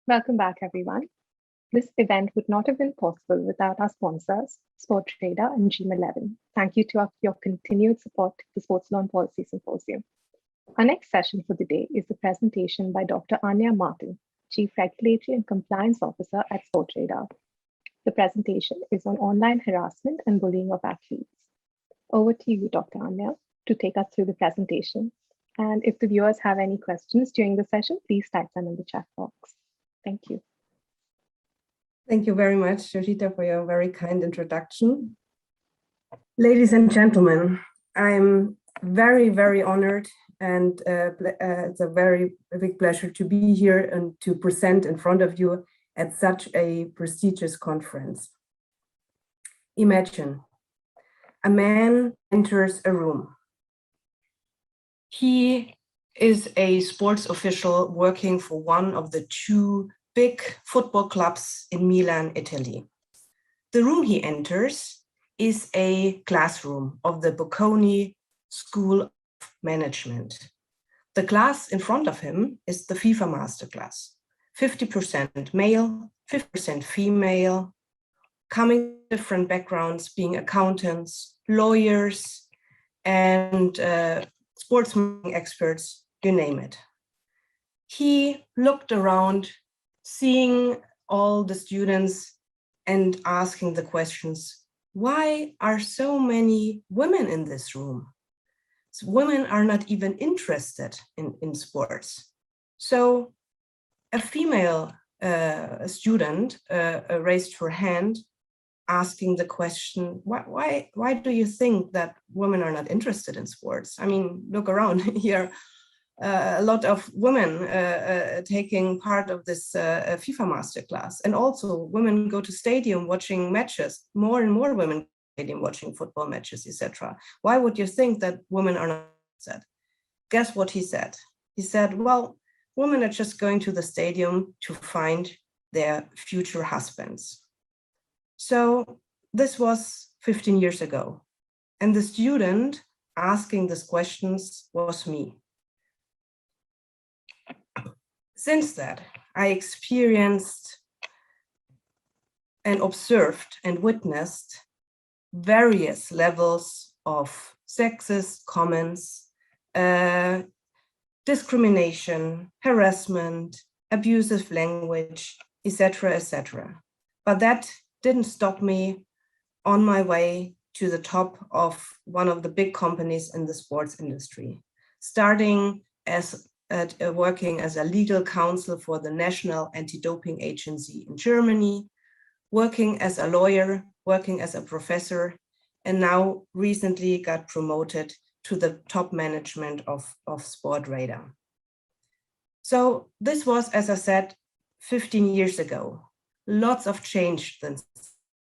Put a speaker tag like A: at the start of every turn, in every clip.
A: Welcome back, everyone. This event would not have been possible without our sponsors, Sportradar and Gym11. Thank you to your continued support to the Sports Law and Policy Symposium. Our next session for the day is the presentation by Dr. Anja Martin, Chief Regulatory and Compliance Officer at Sportradar. The presentation is on online harassment and bullying of athletes. Over to you, Dr. Anja, to take us through the presentation. And if the viewers have any questions during the session, please type them in the chat box. Thank you.
B: Thank you very much, Jojita, for your very kind introduction. Ladies and gentlemen, I'm very, very honored, and it's a very big pleasure to be here and to present in front of you at such a prestigious conference. Imagine a man enters a room. He is a sports official working for one of the two big football clubs in Milan, Italy. The room he enters is a classroom of the Bocconi School of Management. The class in front of him is the FIFA Masterclass. 50% male, 50% female, coming from different backgrounds, being accountants, lawyers, and sports experts, you name it. He looked around, seeing all the students and asking the questions, why are so many women in this room? So women are not even interested in sports. So a female student raised her hand, asking the question, why do you think that women are not interested in sports? I mean, look around here. A lot of women taking part of this FIFA Masterclass, and also women go to stadium watching matches. More and more women go to stadium watching football matches, etc. Why would you think that women are not interested? Guess what he said? He said, well, women are just going to the stadium to find their future husbands. So this was 15 years ago, and the student asking these questions was me. Since that, I experienced and observed and witnessed various levels of sexist comments, discrimination, harassment, abusive language, etc., etc. But that didn't stop me on my way to the top of one of the big companies in the sports industry, starting as working as a legal counsel for the National Anti-Doping Agency in Germany, working as a lawyer, working as a professor, and now recently got promoted to the top management of Sportradar. So this was, as I said, 15 years ago. Lots of change then,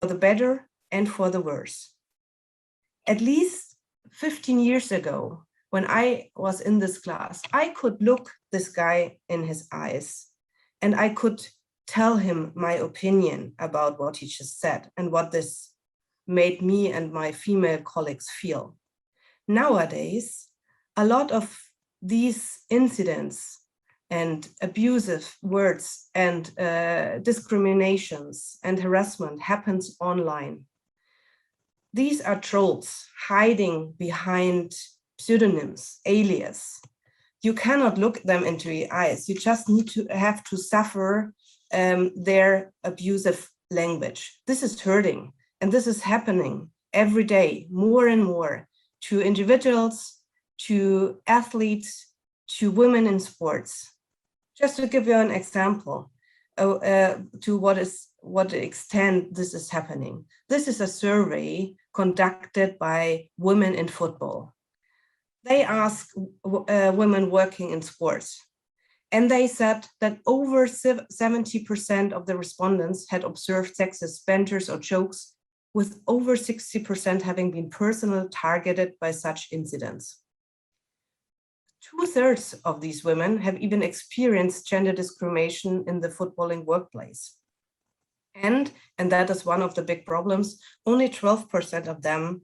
B: for the better and for the worse. At least 15 years ago, when I was in this class, I could look this guy in his eyes and I could tell him my opinion about what he just said and what this made me and my female colleagues feel. Nowadays, a lot of these incidents and abusive words and discriminations and harassment happens online. These are trolls hiding behind pseudonyms, alias. You cannot look them into the eyes. You just need to have to suffer their abusive language. This is hurting, and this is happening every day, more and more, to individuals, to athletes, to women in sports. Just to give you an example to what extent this is happening. This is a survey conducted by Women in Football. They asked women working in sports, and they said that over 70% of the respondents had observed sexist banters or jokes, with over 60% having been personally targeted by such incidents. 2/3 of these women have even experienced gender discrimination in the footballing workplace. And that is one of the big problems, only 12% of them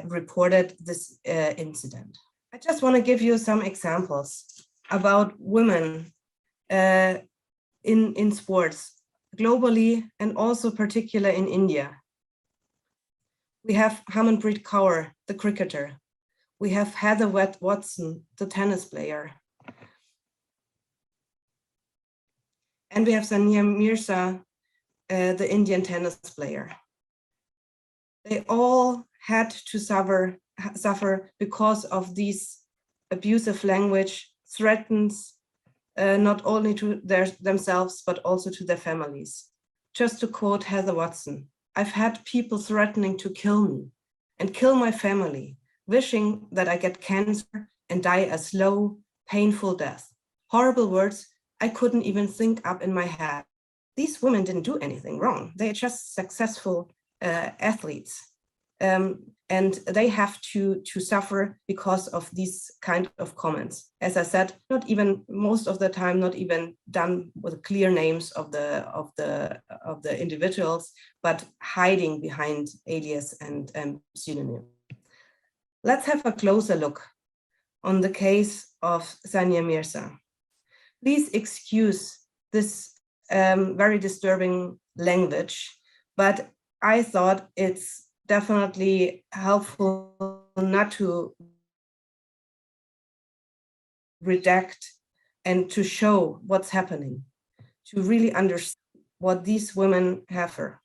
B: reported this incident. I just want to give you some examples about women in sports globally and also particular in India. We have Harmanpreet Kaur, the cricketer. We have Heather Watson, the tennis player. And we have Sania Mirza, the Indian tennis player. They all had to suffer because of these abusive language threatens not only to themselves, but also to their families. Just to quote Heather Watson, "I've had people threatening to kill me and kill my family, wishing that I get cancer and die a slow, painful death. Horrible words I couldn't even think up in my head." These women didn't do anything wrong. They're just successful athletes. And they have to suffer because of these kind of comments. As I said, not even most of the time, not even done with clear names of the individuals, but hiding behind alias and pseudonym. Let's have a closer look on the case of Sania Mirza. Please excuse this very disturbing language, but I thought it's definitely helpful not to redact and to show what's happening, to really understand what these women have her.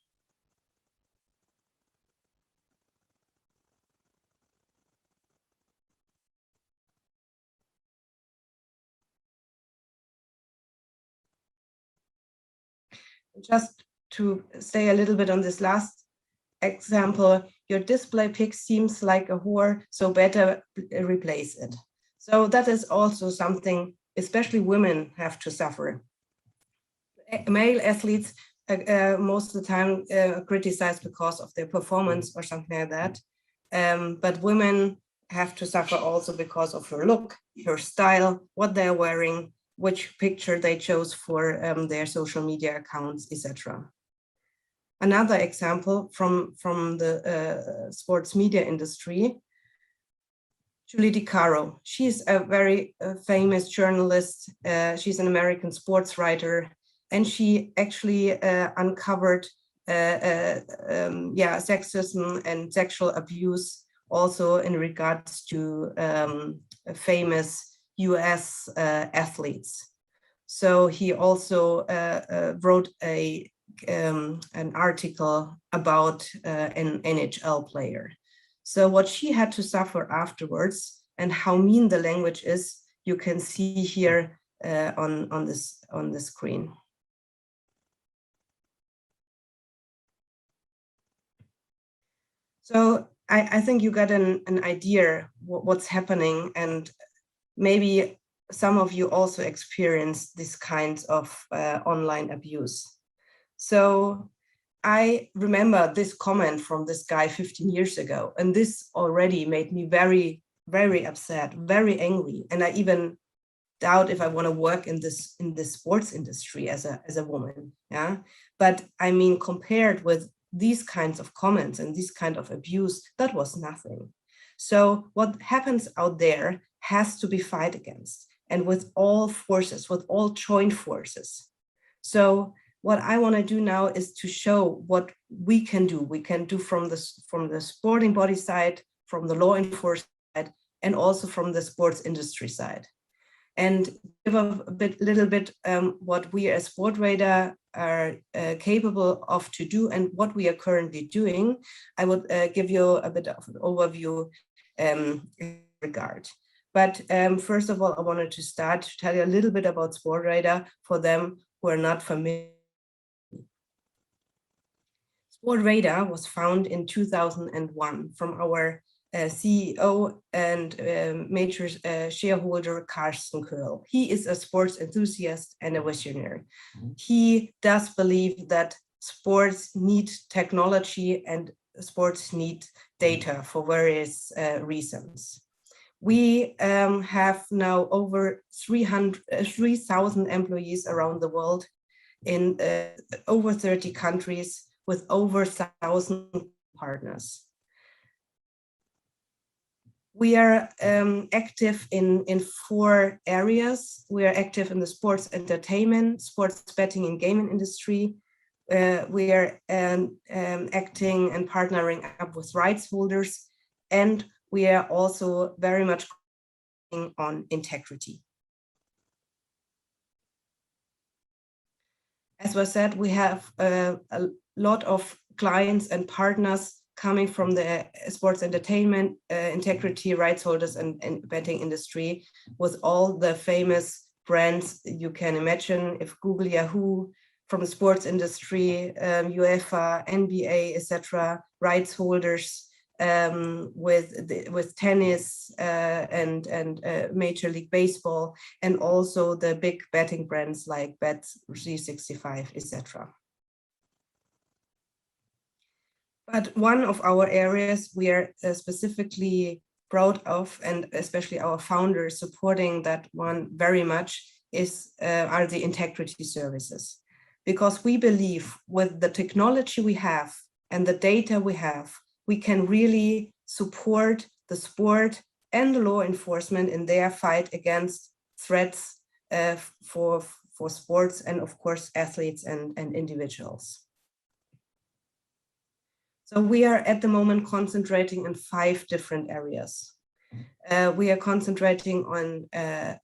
B: Just to stay a little bit on this last example, your display pic seems like a whore, so better replace it. So that is also something, especially women have to suffer. Male athletes most of the time criticized because of their performance or something like that. But women have to suffer also because of her look, her style, what they're wearing, which picture they chose for their social media accounts, etc. Another example from the sports media industry, Julie DiCaro. She's a very famous journalist. She's an American sports writer, and she actually uncovered sexism and sexual abuse also in regards to famous US athletes. So he also wrote an article about an NHL player. So what she had to suffer afterwards and how mean the language is, you can see here on the screen. So I think you got an idea what's happening, and maybe some of you also experience this kinds of online abuse. So I remember this comment from this guy 15 years ago, and this already made me very, very upset, very angry. And I even doubt if I want to work in this sports industry as a woman. Yeah, but I mean, compared with these kinds of comments and this kind of abuse, that was nothing. So what happens out there has to be fight against, and with all forces, with all joint forces. So what I want to do now is to show what we can do. We can do from the sporting body side, from the law enforcement side, and also from the sports industry side. And give a little bit what we as Sportradar are capable of to do and what we are currently doing. I would give you a bit of an overview in regard. But first of all, I wanted to start to tell you a little bit about Sportradar for them who are not familiar. Sportradar was founded in 2001 from our CEO and major shareholder, Carsten Curl. He is a sports enthusiast and a visionary. He does believe that sports need technology and sports need data for various reasons. We have now over 3,000 employees around the world in over 30 countries with over 1,000 partners. We are active in 4 areas. We are active in the sports entertainment, sports betting and gaming industry. We are acting and partnering up with rights holders, and we are also very much on integrity. As was said, we have a lot of clients and partners coming from the sports entertainment, integrity, rights holders, and betting industry, with all the famous brands you can imagine. If Google, Yahoo, from the sports industry, UEFA, NBA, etc., rights holders, with tennis and Major League Baseball, and also the big betting brands like Bet365, etc. But one of our areas we are specifically proud of, and especially our founders supporting that one very much, are the integrity services. Because we believe with the technology we have and the data we have, we can really support the sport and the law enforcement in their fight against threats for sports and, of course, athletes and individuals. So we are at the moment concentrating in 5 different areas. We are concentrating on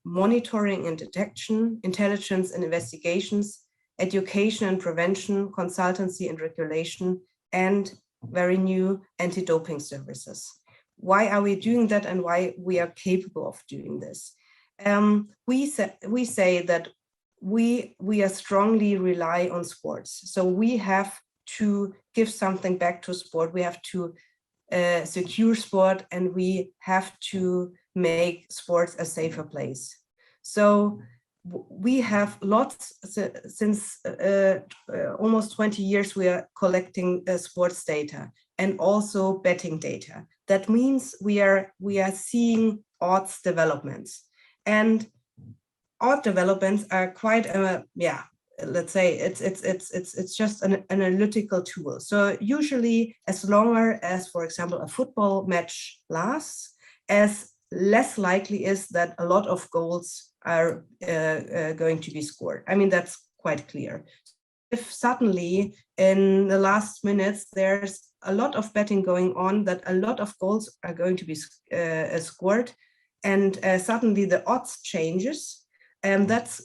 B: monitoring and detection, intelligence and investigations, education and prevention, consultancy and regulation, and very new anti-doping services. Why are we doing that, and why we are capable of doing this? We say that we are strongly rely on sports. So we have to give something back to sport. We have to secure sport, and we have to make sports a safer place. So we have lots, since almost 20 years, we are collecting sports data and also betting data. That means we are seeing odds developments, and odd developments are quite let's say it's just an analytical tool. So usually, as longer as, for example, a football match lasts, as less likely is that a lot of goals are going to be scored. I mean, that's quite clear. If suddenly in the last minutes there's a lot of betting going on, that a lot of goals are going to be scored, and suddenly the odds changes, and that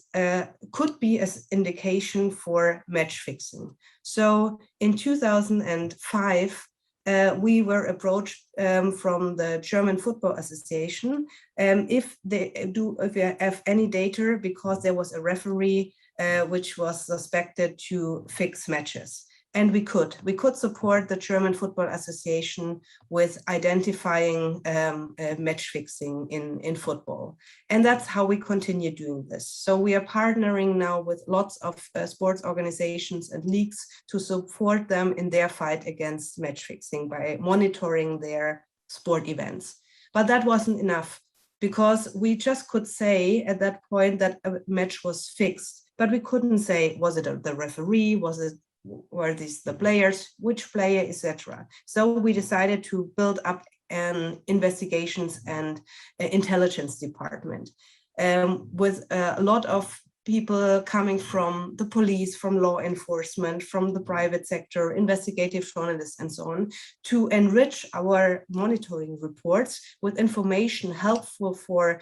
B: could be an indication for match fixing. So in 2005, we were approached from the German Football Association if they have any data, because there was a referee which was suspected to fix matches. And we could support the German Football Association with identifying match fixing in football. And that's how we continue doing this. So we are partnering now with lots of sports organizations and leagues to support them in their fight against match fixing by monitoring their sport events. But that wasn't enough, because we just could say at that point that a match was fixed, but we couldn't say, was it the referee, were these the players, which player, etc. So we decided to build up an investigations and intelligence department with a lot of people coming from the police, from law enforcement, from the private sector, investigative journalists, and so on, to enrich our monitoring reports with information helpful for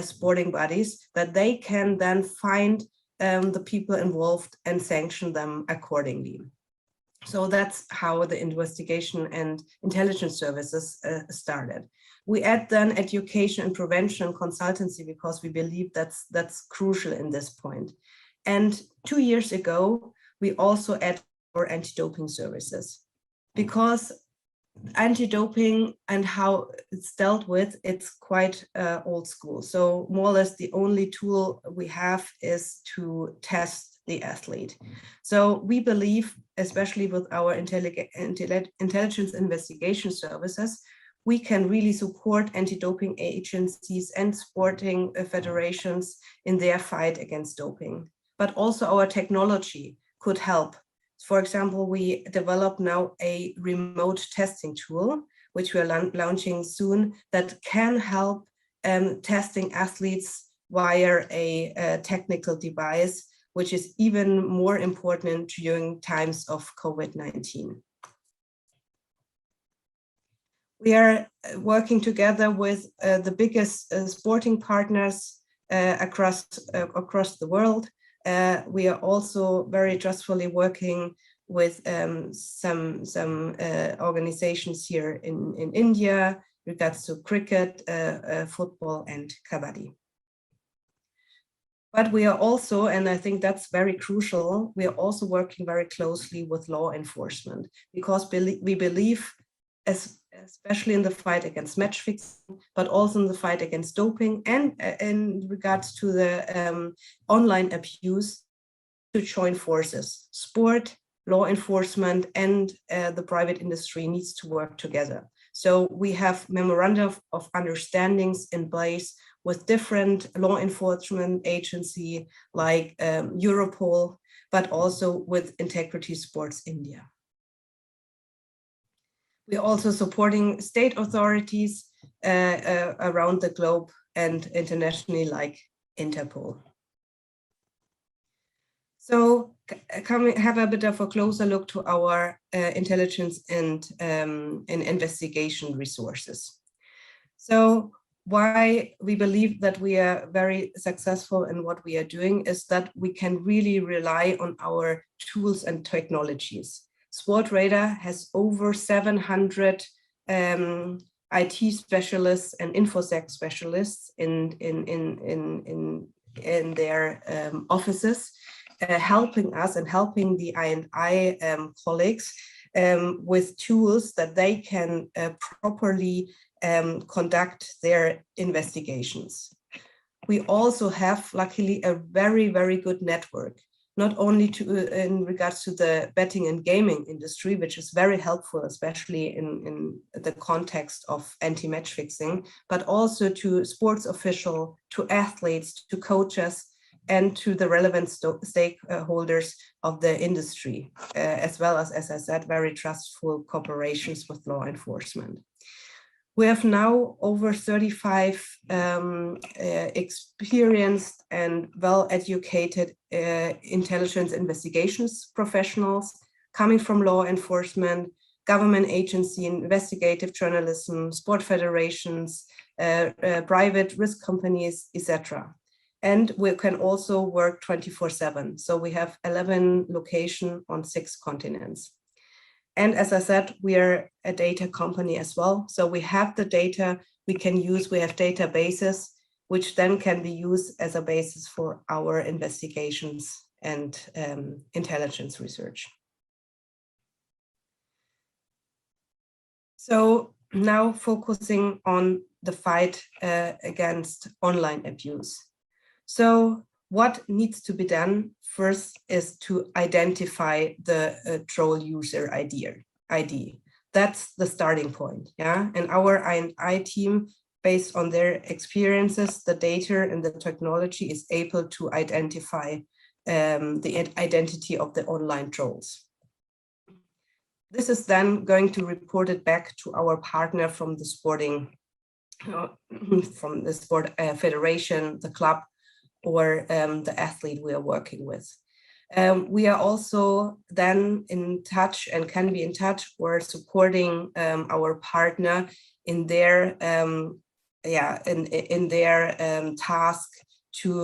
B: sporting bodies, that they can then find the people involved and sanction them accordingly. So that's how the investigation and intelligence services started. We add then education and prevention and consultancy, because we believe that's crucial in this point. And 2 years ago, we also add our anti-doping services, because anti-doping and how it's dealt with, it's quite old school. So more or less the only tool we have is to test the athlete. So we believe, especially with our intelligence investigation services, we can really support anti-doping agencies and sporting federations in their fight against doping. But also our technology could help. For example, we develop now a remote testing tool, which we are launching soon, that can help testing athletes via a technical device, which is even more important during times of COVID-19. We are working together with the biggest sporting partners across the world. We are also very trustfully working with some organizations here in India, regards to cricket, football, and kabaddi. But we are also, and I think that's very crucial, we are also working very closely with law enforcement, because we believe, especially in the fight against match fixing, but also in the fight against doping, and in regards to the online abuse, to join forces. Sport, law enforcement, and the private industry needs to work together. So we have memoranda of understandings in place with different law enforcement agency like Europol, but also with Integrity Sports India. We're also supporting state authorities around the globe and internationally, like Interpol. So have a bit of a closer look to our intelligence and investigation resources. So why we believe that we are very successful in what we are doing is that we can really rely on our tools and technologies. Sportradar has over 700 IT specialists and InfoSec specialists in their offices, helping us and helping the I&I colleagues with tools that they can properly conduct their investigations. We also have, luckily, a very, very good network, not only in regards to the betting and gaming industry, which is very helpful, especially in the context of anti-match fixing, but also to sports officials, to athletes, to coaches, and to the relevant stakeholders of the industry, as well as I said, very trustful cooperations with law enforcement. We have now over 35 experienced and well-educated intelligence investigations professionals coming from law enforcement, government agency, investigative journalism, sport federations, private risk companies, etc. And we can also work 24/7. So we have 11 locations on 6 continents. And as I said, we are a data company as well. So we have the data we can use. We have databases, which then can be used as a basis for our investigations and intelligence research. So now focusing on the fight against online abuse. So what needs to be done first is to identify the troll user ID. That's the starting point, yeah? And our I&I team, based on their experiences, the data and the technology, is able to identify the identity of the online trolls. This is then going to report it back to our partner from the sporting, from the sport federation, the club, or the athlete we are working with. We are also then in touch and can be in touch or supporting our partner in their task to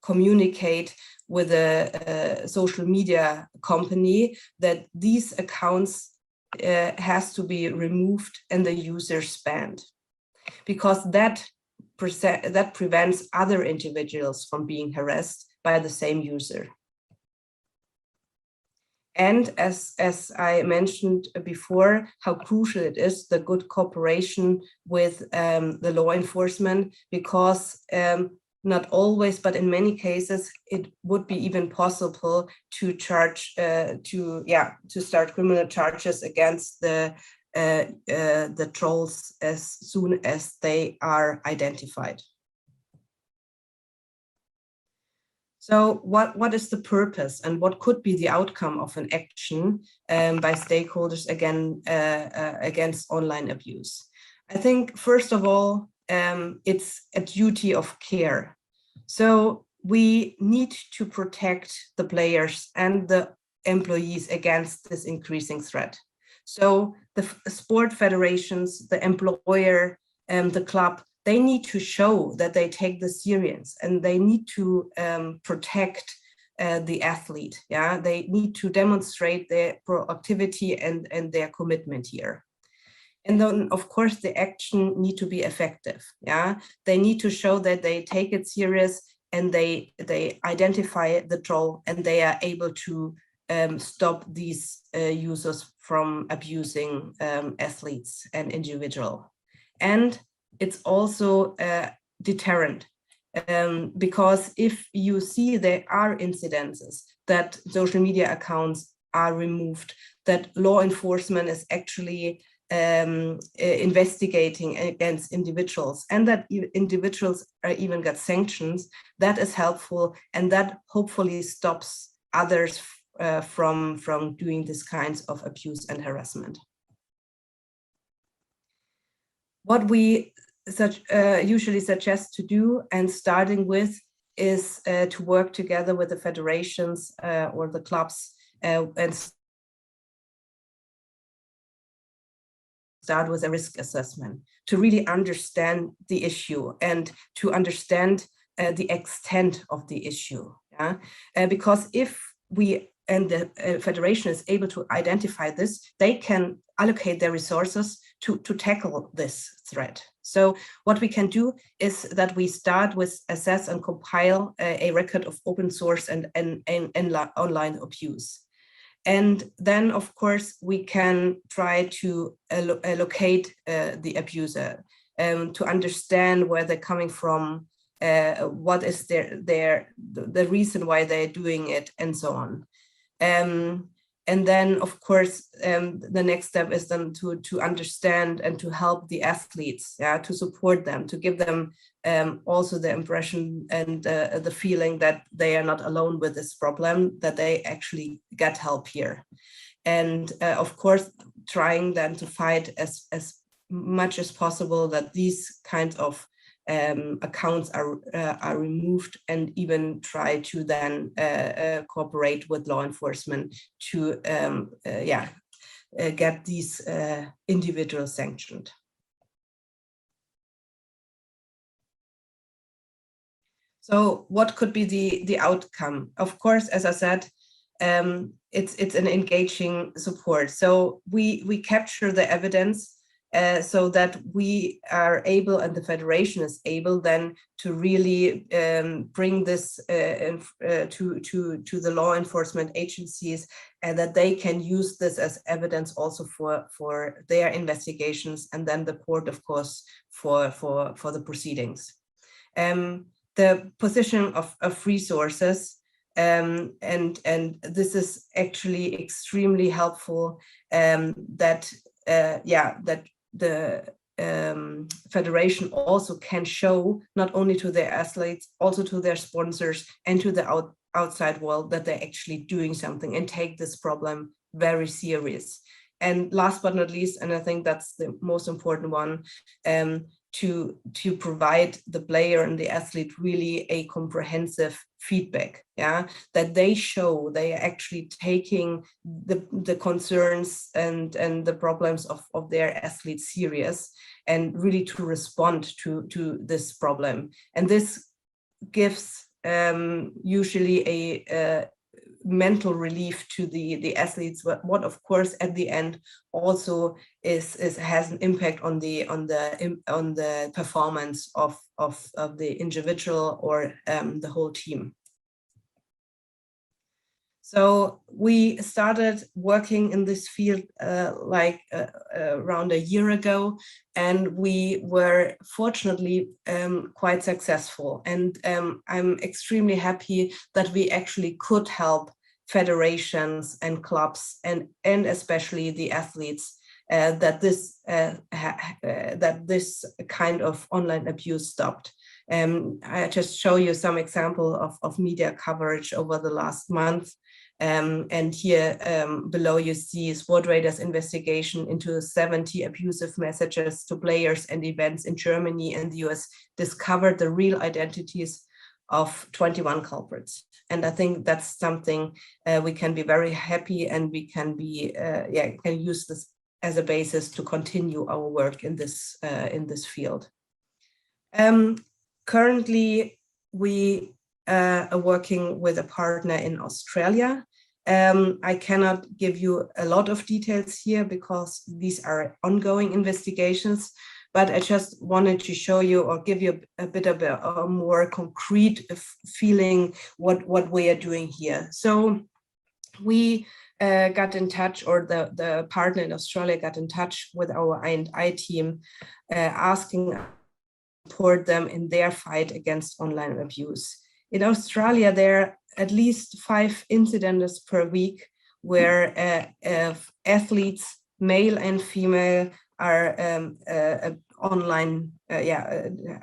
B: communicate with a social media company that these accounts has to be removed and the users banned, because that prevents other individuals from being harassed by the same user. And as I mentioned before, how crucial it is, the good cooperation with the law enforcement, because not always, but in many cases, it would be even possible to charge, to start criminal charges against the trolls as soon as they are identified. So what is the purpose and what could be the outcome of an action by stakeholders against online abuse? I think, first of all, it's a duty of care. So we need to protect the players and the employees against this increasing threat. So the sport federations, the employer, the club, they need to show that they take this serious, and they need to protect the athlete. Yeah, they need to demonstrate their proactivity and their commitment here. And then, of course, the action need to be effective. Yeah, they need to show that they take it serious and they identify the troll, and they are able to stop these users from abusing athletes and individual. And it's also deterrent, because if you see there are incidences that social media accounts are removed, that law enforcement is actually investigating against individuals, and that individuals even get sanctions, that is helpful, and that hopefully stops others from doing these kinds of abuse and harassment. What we usually suggest to do, and starting with, is to work together with the federations or the clubs and start with a risk assessment to really understand the issue and to understand the extent of the issue. Yeah? Because if we and the federation is able to identify this, they can allocate their resources to tackle this threat. So what we can do is that we start with assess and compile a record of open source and online abuse. And then, of course, we can try to locate the abuser, to understand where they're coming from, what is the reason why they're doing it, and so on. And then, of course, the next step is then to understand and to help the athletes, yeah, to support them, to give them also the impression and the feeling that they are not alone with this problem, that they actually get help here. And of course, trying then to fight as much as possible that these kinds of accounts are removed, and even try to then cooperate with law enforcement to get these individuals sanctioned. So what could be the outcome? Of course, as I said, it's an engaging support. So we capture the evidence so that we are able, and the federation is able then to really bring this to the law enforcement agencies, and that they can use this as evidence also for their investigations, and then the court, of course, for the proceedings. The position of resources, and this is actually extremely helpful, that the federation also can show not only to their athletes, also to their sponsors and to the outside world that they're actually doing something and take this problem very serious. And last but not least, and I think that's the most important one, to provide the player and the athlete really a comprehensive feedback, yeah, that they show they are actually taking the concerns and the problems of their athletes serious, and really to respond to this problem. And this gives usually a mental relief to the athletes, what of course at the end also has an impact on the performance of the individual or the whole team. So we started working in this field around a year ago, and we were fortunately quite successful. And I'm extremely happy that we actually could help federations and clubs and especially the athletes that this kind of online abuse stopped. I just show you some example of media coverage over the last month. And here below you see Sportradar's investigation into 70 abusive messages to players and events in Germany and the US discovered the real identities of 21 culprits. And I think that's something we can be very happy, and we can be can use this as a basis to continue our work in this field. Currently, we are working with a partner in Australia. I cannot give you a lot of details here because these are ongoing investigations, but I just wanted to show you or give you a bit of a more concrete feeling what we are doing here. So we got in touch, or the partner in Australia got in touch with our I&I team, asking to support them in their fight against online abuse. In Australia, there are at least 5 incidents per week where athletes, male and female, are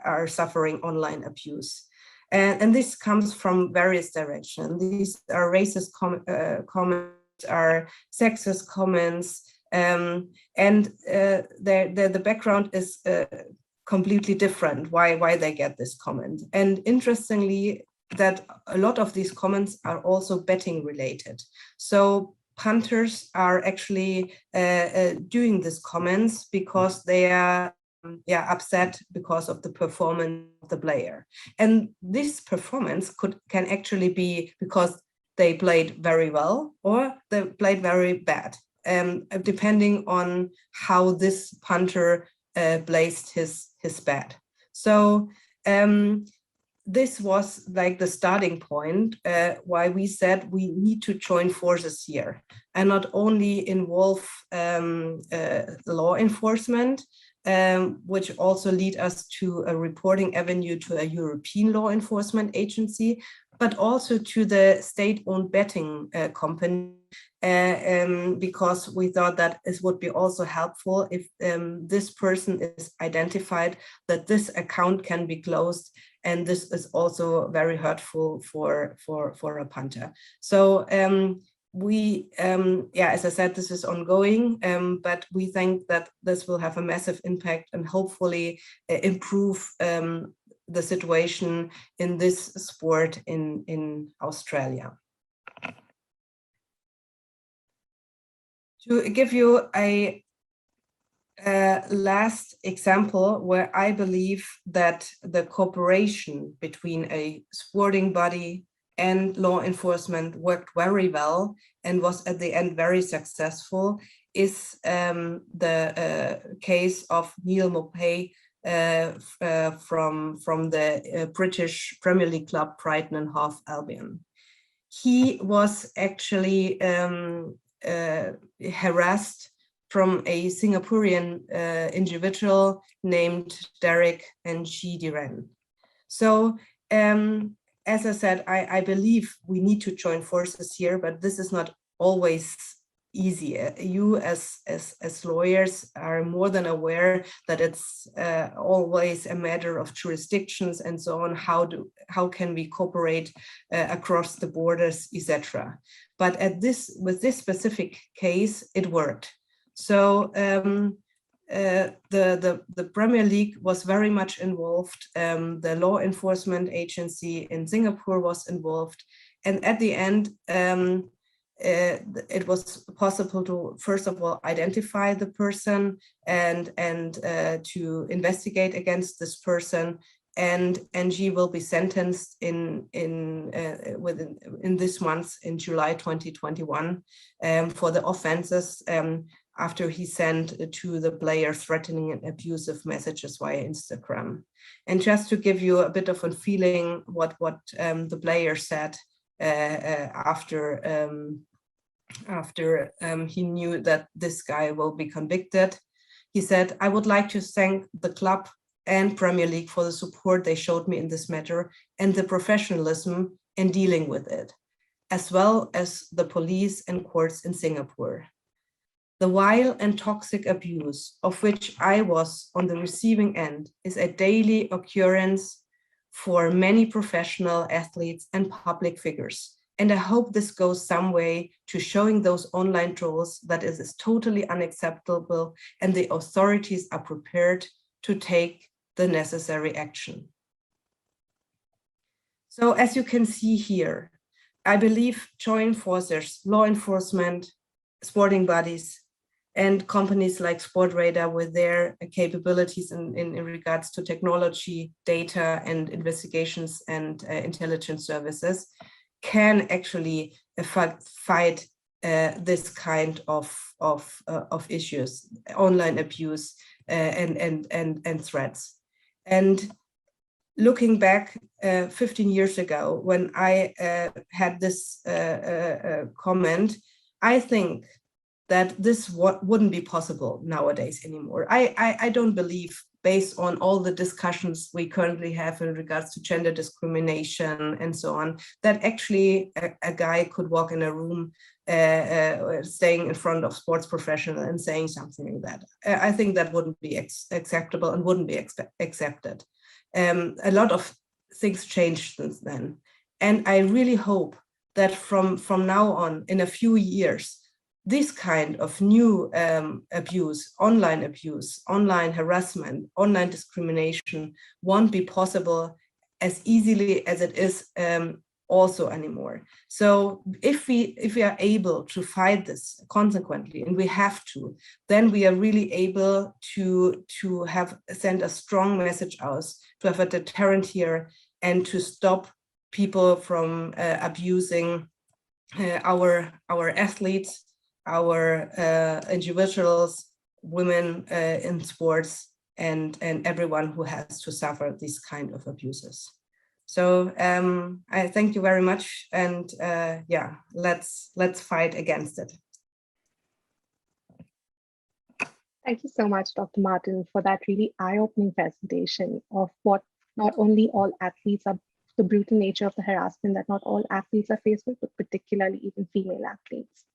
B: are suffering online abuse. And this comes from various directions. These are racist comments, are sexist comments, and the background is completely different, why they get this comment. And interestingly, that a lot of these comments are also betting related. So punters are actually doing these comments because they are upset because of the performance of the player. And this performance can actually be because they played very well or they played very bad, depending on how this punter placed his bet. So this was like the starting point why we said we need to join forces here and not only involve law enforcement, which also lead us to a reporting avenue to a European law enforcement agency, but also to the state-owned betting company, because we thought that it would be also helpful if this person is identified, that this account can be closed. And this is also very hurtful for a punter. So we, as I said, this is ongoing, but we think that this will have a massive impact and hopefully improve the situation in this sport in Australia. To give you a last example where I believe that the cooperation between a sporting body and law enforcement worked very well and was at the end very successful is the case of Neil Maupay from the British Premier League club Brighton and Hove Albion. He was actually harassed from a Singaporean individual named Derek Ng Diren. So as I said, I believe we need to join forces here, but this is not always easy. You as lawyers are more than aware that it's always a matter of jurisdictions and so on. How can we cooperate across the borders, etc. But with this specific case, it worked. So the Premier League was very much involved. The law enforcement agency in Singapore was involved. And at the end, it was possible to, first of all, identify the person and to investigate against this person. And NG will be sentenced in this month, in July 2021, for the offenses after he sent to the player threatening and abusive messages via Instagram. And just to give you a bit of a feeling what the player said after he knew that this guy will be convicted. He said, "I would like to thank the club and Premier League for the support they showed me in this matter and the professionalism in dealing with it, as well as the police and courts in Singapore. The vile and toxic abuse of which I was on the receiving end is a daily occurrence for many professional athletes and public figures. And I hope this goes some way to showing those online trolls that it is totally unacceptable and the authorities are prepared to take the necessary action. So as you can see here, I believe joint forces, law enforcement, sporting bodies, and companies like Sportradar with their capabilities in regards to technology, data, and investigations and intelligence services can actually fight this kind of issues, online abuse and threats. And looking back 15 years ago, when I had this comment, I think that this wouldn't be possible nowadays anymore. I don't believe, based on all the discussions we currently have in regards to gender discrimination and so on, that actually a guy could walk in a room staying in front of sports professional and saying something like that. I think that wouldn't be acceptable and wouldn't be accepted. A lot of things changed since then. And I really hope that from now on, in a few years, this kind of new abuse, online harassment, online discrimination won't be possible as easily as it is also anymore. So if we are able to fight this consequently, and we have to, then we are really able to send a strong message out, to have a deterrent here, and to stop people from abusing our athletes, our individuals, women in sports, and everyone who has to suffer these kind of abuses. So I thank you very much, and yeah, let's fight against it.
A: Thank you so much, Dr. Martin, for that really eye-opening presentation of what not only all athletes are, the brutal nature of the harassment that not all athletes are faced with, but particularly even female athletes.